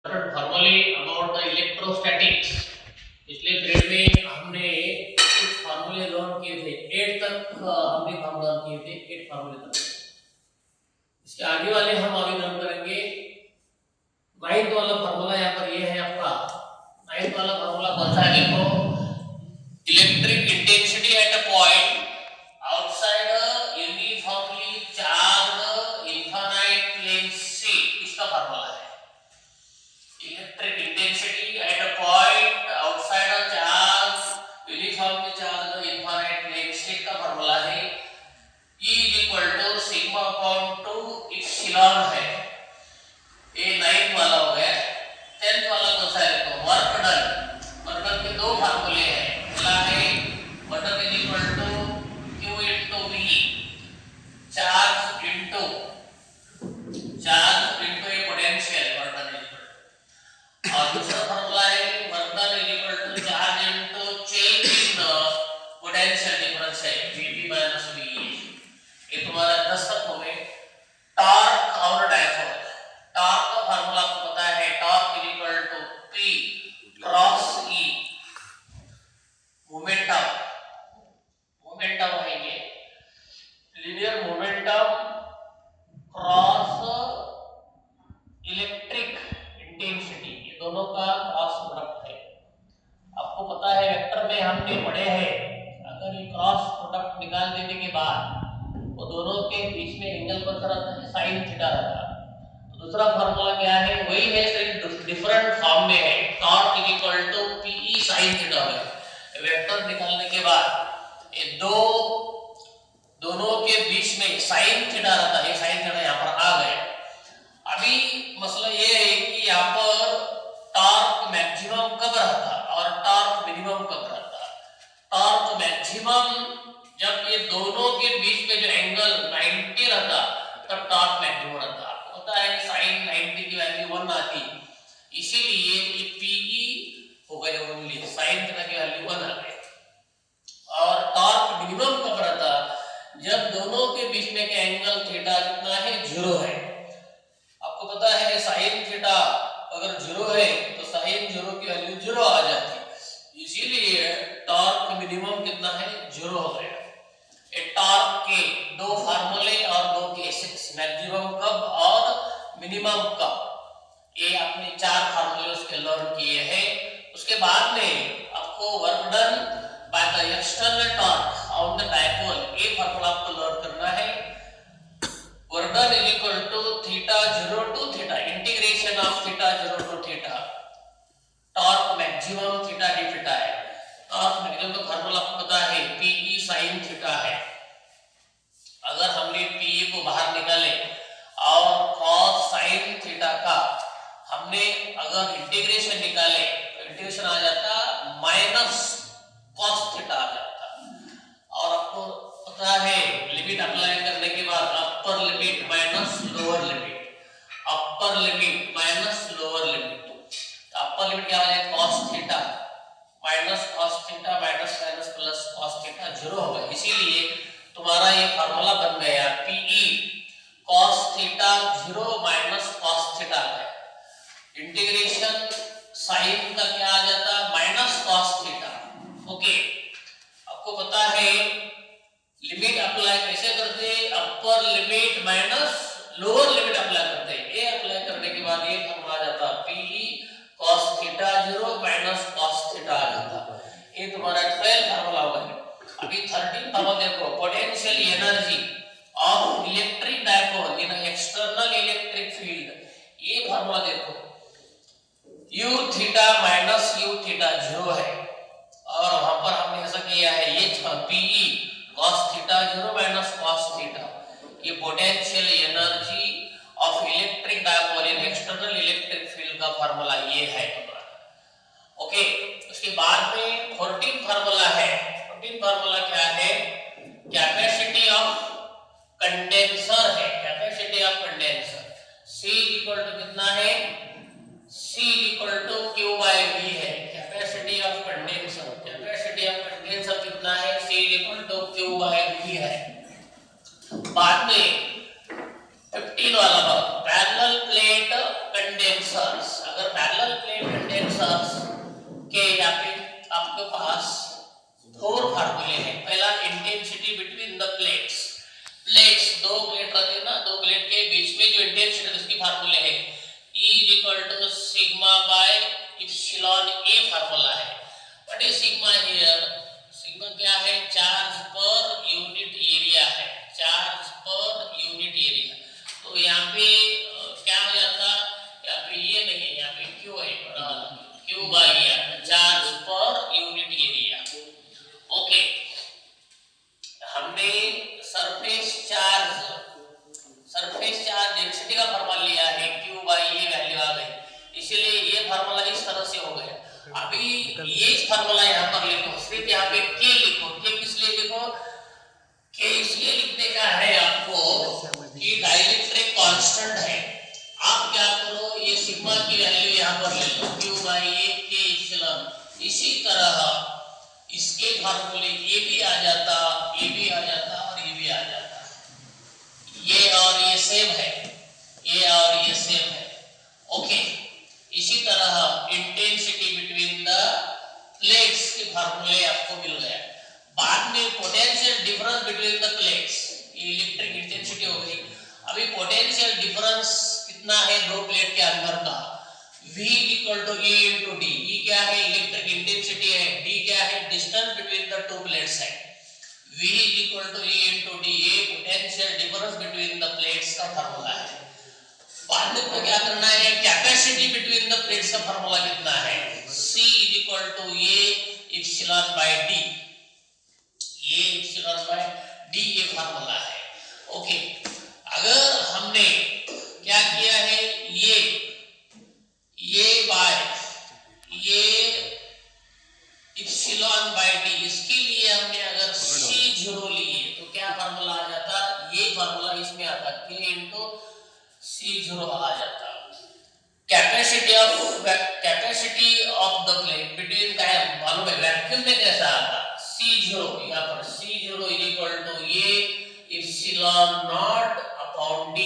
फॉर्मूले about the electrostatics. पिछले period में हमने कुछ फार्मूले लर्न किए थे। 8 तक हमने फार्मूला किए थे, 8 फार्मूले तक। इसके आगे वाले हम अभी लर्न करेंगे। 9th वाला फार्मूला यहाँ पर ये है आपका। 9th वाला फार्मूला कौन सा है? देखो, electric intensity at a point outside a uniformly charged infinite plane c, इसका फार्मूला है। Electric intensity at a point outside a charge uniformly charged infinite plane state का फॉर्मूला है E is equal to sigma upon 2 epsilon है। ये 9th वाला हो गया। 10th वाला कौन सा है? तो वर्क डन के दो फार्मूले हैं। पहला है work done is equal to Q into V, charge into a potential, work done और दूसरा फॉर्मूला है work done is equal to charge into change in potential difference है Vp माइनस V। ये तुम्हारा 10 तक हो गए। टॉर्क और डायपोल। टॉर्क का फॉर्मूला आपको पता है, torque is equal to P cross E। Momentum है ये linear momentum cross electric intensity, ये दोनों का क्रॉस प्रोडक्ट है। आपको पता है वेक्टर में हमने पढ़े हैं, अगर ये क्रॉस प्रोडक्ट निकाल देने के बाद वो दोनों के बीच में एंगल कौन सा रहता है? साइन थीटा रहता है। तो दूसरा फार्मूला क्या है? वही है, सिर्फ डिफरेंट फॉर्म में है। Torque is equal to PE sine theta है। वेक्टर निकालने के बाद ये दोनों के बीच में साइन थीटा रहता है। साइन थीटा यहाँ पर आ गए। अभी मसला ये है कि यहाँ पर टॉर्क मैक्सिमम कब रहता और टॉर्क मिनिमम कब रहता। टॉर्क मैक्सिमम जब ये दोनों के बीच में जो एंगल 90 रहता तब टॉर्क मैक्सिमम रहता। आपको पता है sin 90 की वैल्यू 1 आती, इसीलिए ये PE हो गए ओनली, sin थीटा की वैल्यू 1 आ गई। और टॉर्क मिनिमम कब रहता? जब दोनों के बीच में का एंगल थीटा कितना है? 0 है। आपको पता है साइन थीटा अगर 0 है तो साइन 0 की वैल्यू 0 आ जाती, इसीलिए टॉर्क मिनिमम कितना है? 0 हो गया। ये टॉर्क के दो फार्मूले और दो केसेस, मैक्सिमम कब और मिनिमम कब, ये आपने 4 फार्मूले उसके लर्न किए हैं। उसके बाद में आपको work done by the external torque on the dipole, ये फार्मूला आपको लर्न करना है। Work done is equal to theta 0 to theta integration of theta 0 to theta torque maximum theta d theta है। टॉर्क मैक्सिमम का formula आपको पता है PE sin theta है। अगर हमने PE को बाहर निकाले और cos sin थीटा का हमने अगर इंटीग्रेशन निकाले तो इंटीग्रेशन आ जाता माइनस cos थीटा आ जाता। और आपको पता है लिमिट अप्लाई करने के बाद upper limit minus lower limit, upper limit minus lower limit. Upper limit क्या हो जाएगा? cos theta minus cos theta minus minus plus cos theta 0 होगा। इसीलिए तुम्हारा ये फार्मूला बन गया PE cos theta 0 minus cos theta है। इंटीग्रेशन साइन का क्या आ जाता? Minus cos theta. ओके, आपको पता है लिमिट अप्लाई कैसे करते हैं? Upper limit minus lower limit apply करते हैं। ये अप्लाई करने के बाद ये फॉर्मूला आ जाता PE cos theta 0 minus cos theta आ जाता। ये तुम्हारा 12 फार्मूला हो गया। अभी 13 फार्मूला देखो, potential energy of electric dipole in external electric field. ये फार्मूला देखो, U theta minus U theta 0 है और वहां पर हमने ऐसा किया है ये PE cos theta 0 minus cos theta, ये potential energy of electric dipole in external electric field का फार्मूला ये है तुम्हारा। ओके, उसके बाद में 14 फार्मूला है। 14 फार्मूला क्या है? कैपेसिटी ऑफ कंडेंसर है। Capacity of condenser C equal to कितना है? C equal to Q by V है। Capacity of condenser, capacity of condenser कितना है? C equal to Q by V है। बाद में 15 वाला पैरेलल प्लेट कंडेंसर्स, अगर अगर पैरेलल प्लेट कंडेंसर्स के यहाँ पे आपके पास 4 फार्मूले हैं। पहला intensity between the plates, plates दो प्लेट रहते हैं ना, दो प्लेट के बीच में जो इंटेंसिटी है उसकी फार्मूले है E = sigma by epsilon A formula है। What is sigma here? Sigma क्या है? चार्ज पर यूनिट एरिया है, चार्ज पर यूनिट एरिया। तो यहाँ पे क्या हो जाता, यहाँ पे ये नहीं है, यहाँ पे क्यू है, Q by charge per unit area. Okay, हमने सरफेस चार्ज डेंसिटी का फॉर्मूला लिया है, क्यू बाय ये वैल्यू आ गई, इसीलिए ये फॉर्मूला इस तरह से हो गया। अभी ये फॉर्मूला यहाँ पर लिखो, सिर्फ यहाँ पे के लिखो। के किस लिए लिखो? के इसलिए लिखने का है आपको कि डाइलेक्ट्रिक कांस्टेंट है। आप क्या करो, ये सिग्मा की वैल्यू यहाँ पर ले लो, क्यू बाय ए के एप्सिलॉन। इसी तरह इसके फार्मूले ये भी आ जाता, ये भी आ जाता और ये भी आ जाता। ये और ये सेम है, ये और ये सेम है। ओके, इसी तरह इंटेंसिटी बिटवीन द प्लेट्स के फार्मूले आपको मिल गया। बाद में potential difference between the plates, ये इलेक्ट्रिक इंटेंसिटी हो गई। अभी पोटेंशियल डिफरेंस कितना है दो प्लेट के अंदर का? V = A × D। E क्या है? इलेक्ट्रिक इंटेंसिटी है। D क्या है? Distance between the two plates है। V = A × D, ये potential difference between the plates का फार्मूला है। बाद में क्या करना है? कैपेसिटी बिटवीन द प्लेट्स का फार्मूला कितना है? C = A epsilon bye D, ये एप्सिलॉन बाय D ये फार्मूला है। ओके, अगर हमने क्या किया है, ये बाय ये एप्सिलॉन बाय D, इसके लिए हमने अगर C0 लिए तो क्या फार्मूला आ जाता? ये फार्मूला इसमें आता, K × C0 आ जाता। Capacity of the plate between का है मालूम है, वैक्यूम में कैसा आता? C0, यहाँ पर C0 = A epsilon not upon D,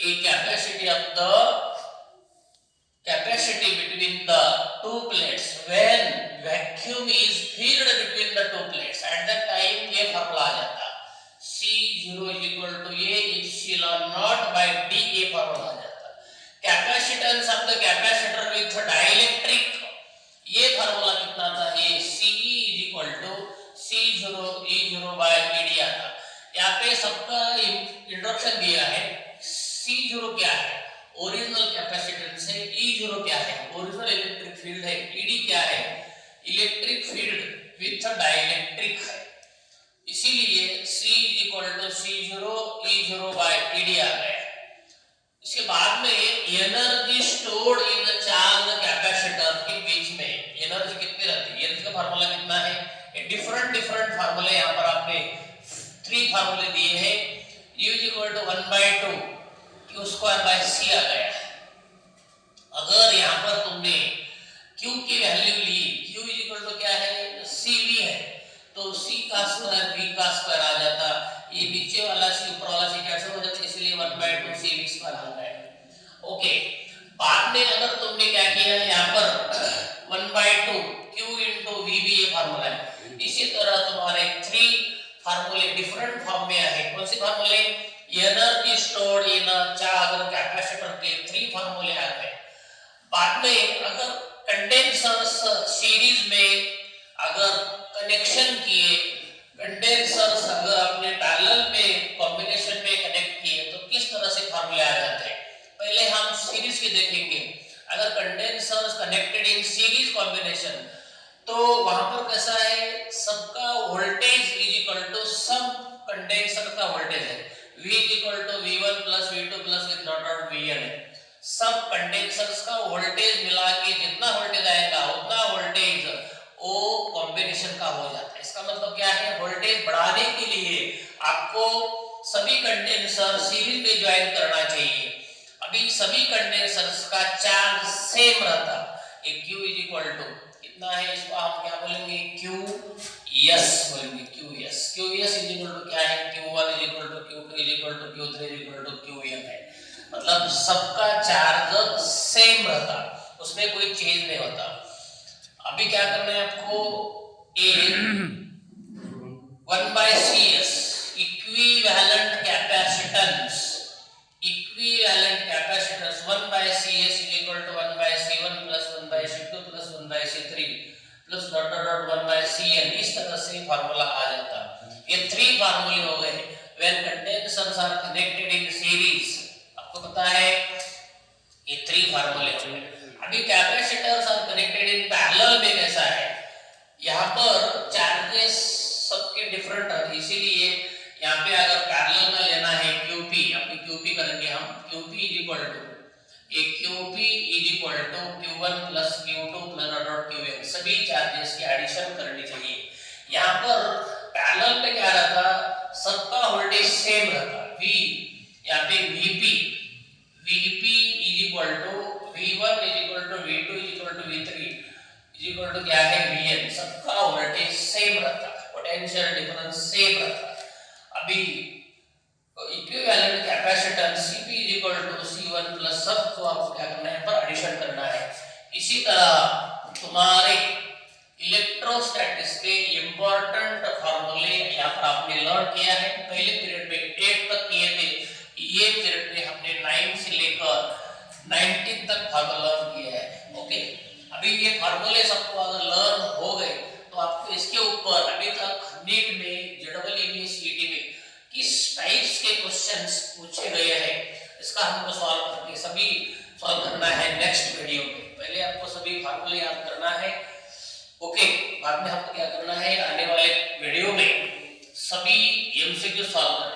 a capacity of the capacity between the two plates when vacuum is filled between the two plates, at that time ये फार्मूला आ जाता। C0 = A epsilon not by D, ये formula आ जाता। Capacitance of the capacitor with dielectric, ये formula कितना था? ये CE = C0 E0 bye ED आता। यहाँ पे सबका इंट्रोडक्शन दिया है। C0 क्या है? ओरिजिनल कैपेसिटेंस है। E0 क्या है? ओरिजिनल इलेक्ट्रिक फील्ड है। ED क्या है? इलेक्ट्रिक फील्ड विथ डाइलेक्ट्रिक है। इसीलिए C = C0 E0 bye ED आ गया। इसके बाद में energy stored in the charge capacitor के बीच में एनर्जी कितनी रहती है? एनर्जी का फार्मूला कितना है? डिफरेंट फार्मूले यहाँ पर आपने 3 फार्मूले दिए हैं। U = 1/2 Q²/C आ गया। अगर यहाँ पर तुमने Q की वैल्यू ली, Q = क्या है? CV है, तो C का स्क्वायर V का स्क्वायर आ जाता। ये नीचे वाला C ऊपर वाला C कैंसिल हो जाता, इसलिए 1/2 CV² आ गया। ओके, बाद में अगर तुमने क्या किया यहाँ पर 1/2 Q × VB ये फार्मूला है। इसी तरह तुम्हारे 3 फार्मूले डिफरेंट फॉर्म में आए। कौन से फार्मूले? Energy stored in charge capacitor के 3 फार्मूले आ गए। बाद में अगर कंडेंसर्स सीरीज में अगर कनेक्शन किए, कंडेंसर्स अगर आपने पैरेलल में कॉम्बिनेशन में कनेक्ट किए तो किस तरह से फार्मूले आ जाते हैं? पहले हम सीरीज के देखेंगे। अगर condensers connected in series combination तो वहां पर कैसा है? सबका वोल्टेज = सम कंडेंसर का वोल्टेज है। V = V1 + V2 + Vn है। सब कंडेंसर्स का वोल्टेज मिला के जितना वोल्टेज आएगा उतना वोल्टेज वो कॉम्बिनेशन का हो जाता है। इसका मतलब क्या है? वोल्टेज बढ़ाने के लिए आपको सभी कंडेंसर सीरीज में ज्वाइन करना चाहिए। अभी सभी कंडेंसर्स का चार्ज सेम रहता। एक Q = कितना है? इसको हम क्या बोलेंगे? QS बोलेंगे। QS क्या है? Q1 = Q2 = Q3 = Qn है। मतलब सबका चार्ज सेम रहता। उसमें कोई चेंज नहीं होता। अभी क्या करना है आपको, ए 1/CS equivalent capacitance 1/CS is equal to 1/C1 plus 1/C2 plus 1/C3 plus dot dot dot 1/CN। इस तरह से फार्मूला आ जाता। ये 3 फार्मूले हो गए। When condensates are connected in series, आपको पता है ये 3 फार्मूले हो गए। अभी capacitors are connected in parallel में कैसा है, यहाँ पर चार्जेस सबके डिफरेंट है, इसीलिए यहाँ पे अगर पैरेलल में लेना है QP, अभी QP करेंगे हम, QP is equal to Q1 plus Q2 plus dot Qn, सभी चार्जेस की एडिशन करनी चाहिए। यहाँ पर पैरेलल में क्या रहता, सबका वोल्टेज सेम रहता, V यहाँ पे VP is equal to V1 is equal to V2 is equal to V3 is equal to क्या है Vn, सबका वोल्टेज सेम रहता, पोटेंशियल डिफरेंस सेम रहता। अभी equivalent capacitance Cp is equal to C1 plus सबको आपको क्या करना है, पर एडिशन करना है। इसी तरह तुम्हारे इलेक्ट्रोस्टैटिक्स के इंपॉर्टेंट फार्मूले यहाँ पर आपने लर्न किया है, पहले पीरियड में 8 तक किए थे, ये पीरियड में हमने 9 से लेकर 19 तक फार्मूला लर्न किया है। ओके, अभी ये फार्मूले सबको अगर लर्न हो गए तो आपको इसके ऊपर अभी तक नीट में, जेडबलई में, सीईटी में किस टाइप्स के क्वेश्चंस पूछे गए हैं, इसका हमको सॉल्व करके सभी सॉल्व करना है नेक्स्ट वीडियो में। पहले आपको सभी फार्मूले याद करना है। ओके, बाद में आपको क्या करना है, आने वाले वीडियो में सभी एमसीक्यू सॉल्व करना है।